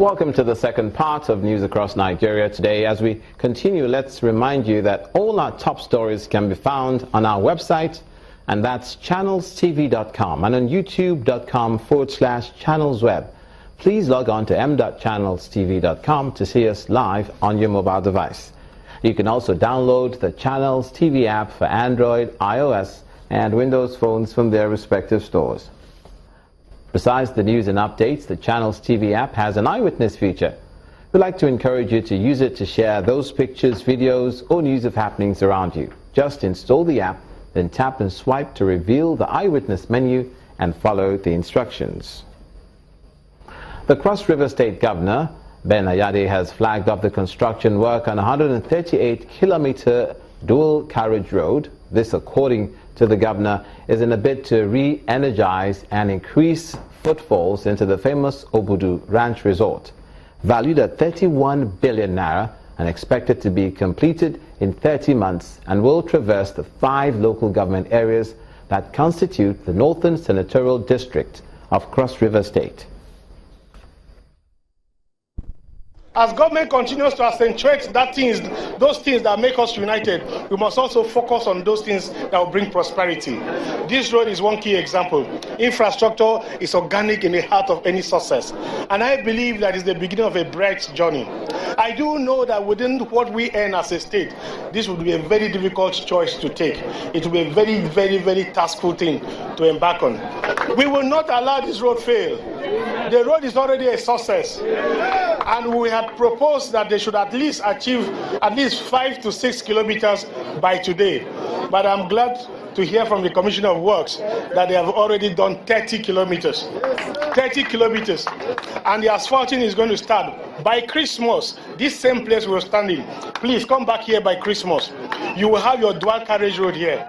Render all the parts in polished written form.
Welcome to the second part of News Across Nigeria today. As we continue, let's remind you that all our top stories can be found on our website, and that's channelstv.com, and on youtube.com/channelsweb. Please log on to m.channelstv.com to see us live on your mobile device. You can also download the Channels TV app for Android, iOS, and Windows phones from their respective stores. Besides the news and updates, the Channels TV app has an eyewitness feature. We'd like to encourage you to use it to share those pictures, videos, or news of happenings around you. Just install the app, then tap and swipe to reveal the eyewitness menu and follow the instructions. The Cross River State Governor, Ben Ayade, has flagged up the construction work on a 138-kilometer dual carriage road. This, according to the governor, is in a bid to re-energize and increase footfalls into the famous Obudu Ranch Resort. Valued at 31 billion naira and expected to be completed in 30 months, and will traverse the 5 local government areas that constitute the Northern Senatorial District of Cross River State. As government continues to accentuate those things that make us united, we must also focus on those things that will bring prosperity. This road is one key example. Infrastructure is organic in the heart of any success, and I believe that is the beginning of a bright journey. I do know that within what we earn as a state, this would be a very difficult choice to take. It will be a very, very, very taskful thing to embark on. We will not allow this road fail. The road is already a success, and we had proposed that they should at least achieve at least 5 to 6 kilometers by today. But I'm glad to hear from the Commissioner of Works that they have already done 30 kilometers. 30 kilometers. And the asphalting is going to start by Christmas. This same place we're standing. Please come back here by Christmas. You will have your dual carriage road here.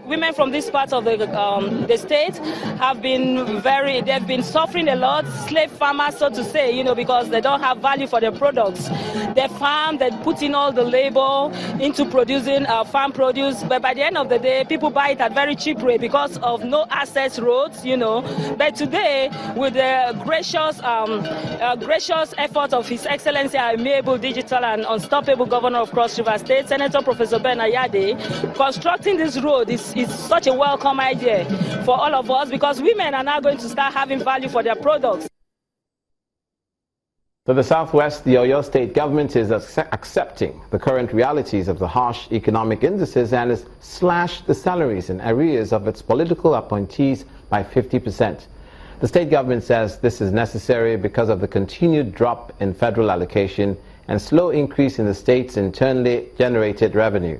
Women from this part of the state have been they've been suffering a lot, slave farmers, so to say, because they don't have value for their products. They farm, they put in all the labor into producing farm produce, but by the end of the day, people buy it at very cheap rate because of no access roads, But today, with the gracious effort of His Excellency, our amiable, digital, and unstoppable Governor of Cross River State, Senator Professor Ben Ayade, constructing this road is such a welcome idea for all of us, because women are now going to start having value for their products. To the southwest, the Oyo State government is accepting the current realities of the harsh economic indices and has slashed the salaries and arrears of its political appointees by 50%. The state government says this is necessary because of the continued drop in federal allocation and slow increase in the state's internally generated revenue.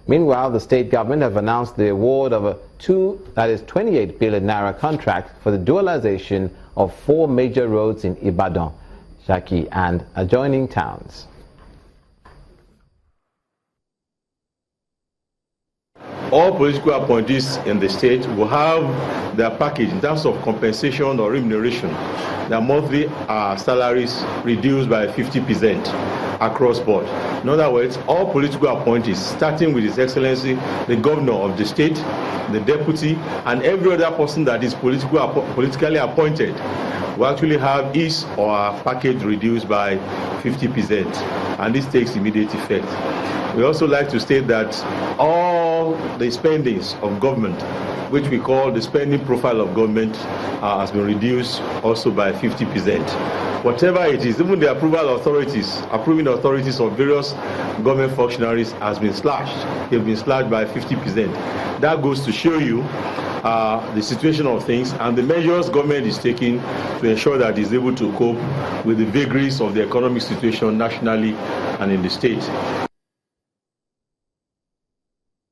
Meanwhile, the state government have announced the award of a 28 billion naira contract for the dualization of 4 major roads in Ibadan, Shaki, and adjoining towns. All political appointees in the state will have their package in terms of compensation or remuneration, their monthly salaries reduced by 50% across board. In other words, all political appointees, starting with His Excellency, the governor of the state, the deputy, and every other person that is politically appointed, will actually have his or her package reduced by 50%, and this takes immediate effect. We also like to state that all the spendings of government, which we call the spending profile of government, has been reduced also by 50%. Whatever it is, even the approving authorities of various government functionaries has been slashed. They've been slashed by 50%. That goes to show you the situation of things and the measures government is taking to ensure that it's able to cope with the vagaries of the economic situation nationally and in the state.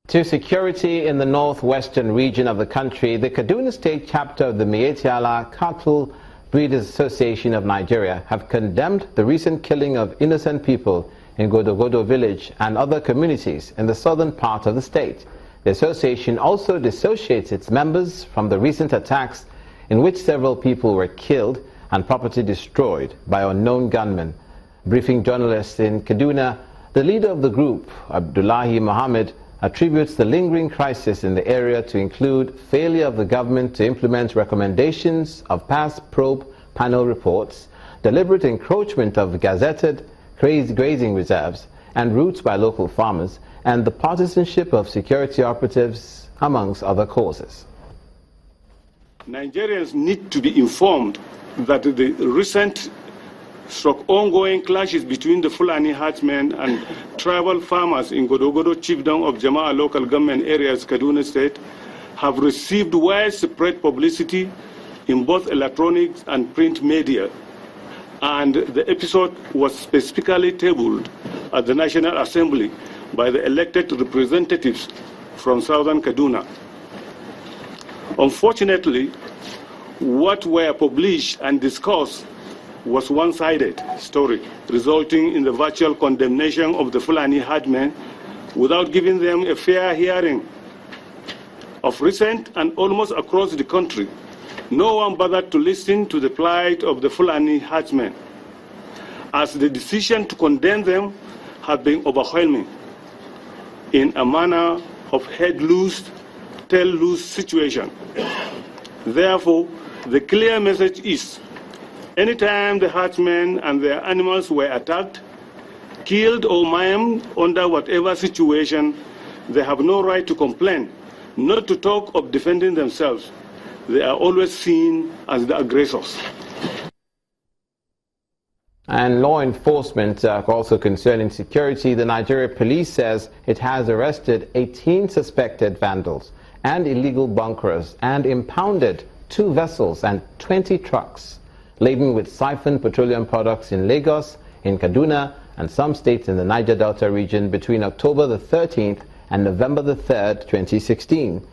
To security in the northwestern region of the country, the Kaduna State chapter of the Mietiala Cattle Breeders Association of Nigeria have condemned the recent killing of innocent people in Godogodo village and other communities in the southern part of the state. The association also dissociates its members from the recent attacks in which several people were killed and property destroyed by unknown gunmen. Briefing journalists in Kaduna, the leader of the group, Abdullahi Mohammed, attributes the lingering crisis in the area to include failure of the government to implement recommendations of past probe panel reports, deliberate encroachment of gazetted grazing reserves and routes by local farmers, and the partisanship of security operatives, amongst other causes. Nigerians need to be informed that the recent ongoing clashes between the Fulani herdsmen and tribal farmers in Godogodo Chiefdom of Jama'a local government areas, Kaduna State, have received widespread publicity in both electronics and print media. And the episode was specifically tabled at the National Assembly by the elected representatives from southern Kaduna. Unfortunately, what were published and discussed was one-sided story, resulting in the virtual condemnation of the Fulani herdsmen without giving them a fair hearing. Of recent and almost across the country, no one bothered to listen to the plight of the Fulani herdsmen, as the decision to condemn them had been overwhelming in a manner of head-loose, tail-loose situation. Therefore, the clear message is, anytime the herdsmen and their animals were attacked, killed or maimed under whatever situation, they have no right to complain, not to talk of defending themselves. They are always seen as the aggressors. And law enforcement also concerning security, the Nigeria police says it has arrested 18 suspected vandals and illegal bunkerers and impounded 2 vessels and 20 trucks laden with siphoned petroleum products in Lagos, in Kaduna, and some states in the Niger Delta region between October the 13th and November the 3rd, 2016.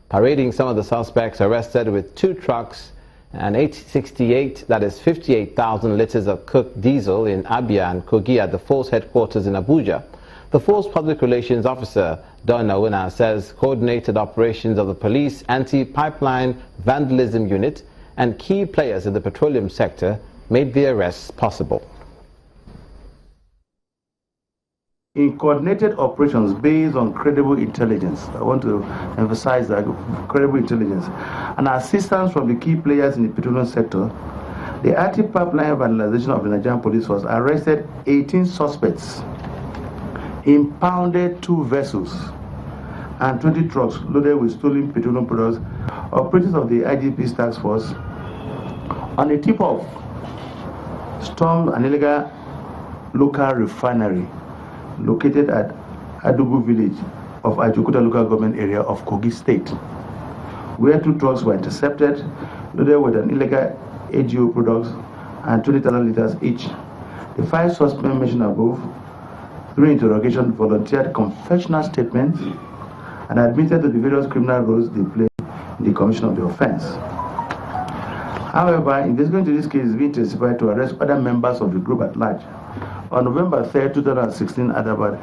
Parading some of the suspects arrested with 2 trucks and 868, that is 58,000 liters of cooked diesel in Abia and Kogi at the force headquarters in Abuja. The force public relations officer, Don Nawuna, says coordinated operations of the police anti-pipeline vandalism unit and key players in the petroleum sector made the arrests possible. In coordinated operations based on credible intelligence, I want to emphasize that, credible intelligence, and assistance from the key players in the petroleum sector, the anti-pipeline vandalization of the Nigerian police force arrested 18 suspects, impounded 2 vessels, and 20 trucks loaded with stolen petroleum products. Operatives of the IGP's task force, on the tip-off, stormed an illegal local refinery located at Adugu village of Ajokuta local government area of Kogi State, where 2 trucks were intercepted, loaded with an illegal AGO products and 20,000 liters each. The 5 suspects mentioned above, during interrogation, volunteered confessional statements and admitted to the various criminal roles they played in the commission of the offense. However, investigation into this case is being intensified to arrest other members of the group at large. On November 3, 2016, at about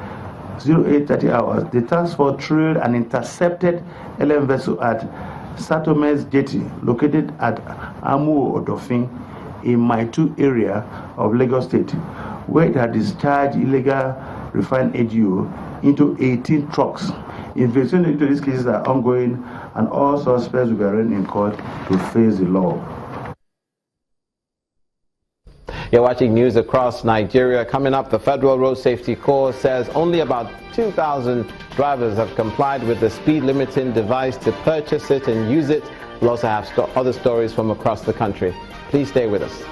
08:30 hours, the task force trailed an intercepted LM vessel at Satomes Jetty, located at Amu Odofin in Maitu area of Lagos State, where it had discharged illegal refined AGO into 18 trucks. Investigations into these cases are ongoing, and all suspects will be arraigned in court to face the law. You're watching news across Nigeria. Coming up, the Federal Road Safety Corps says only about 2,000 drivers have complied with the speed limiting device to purchase it and use it. We'll also have other stories from across the country. Please stay with us.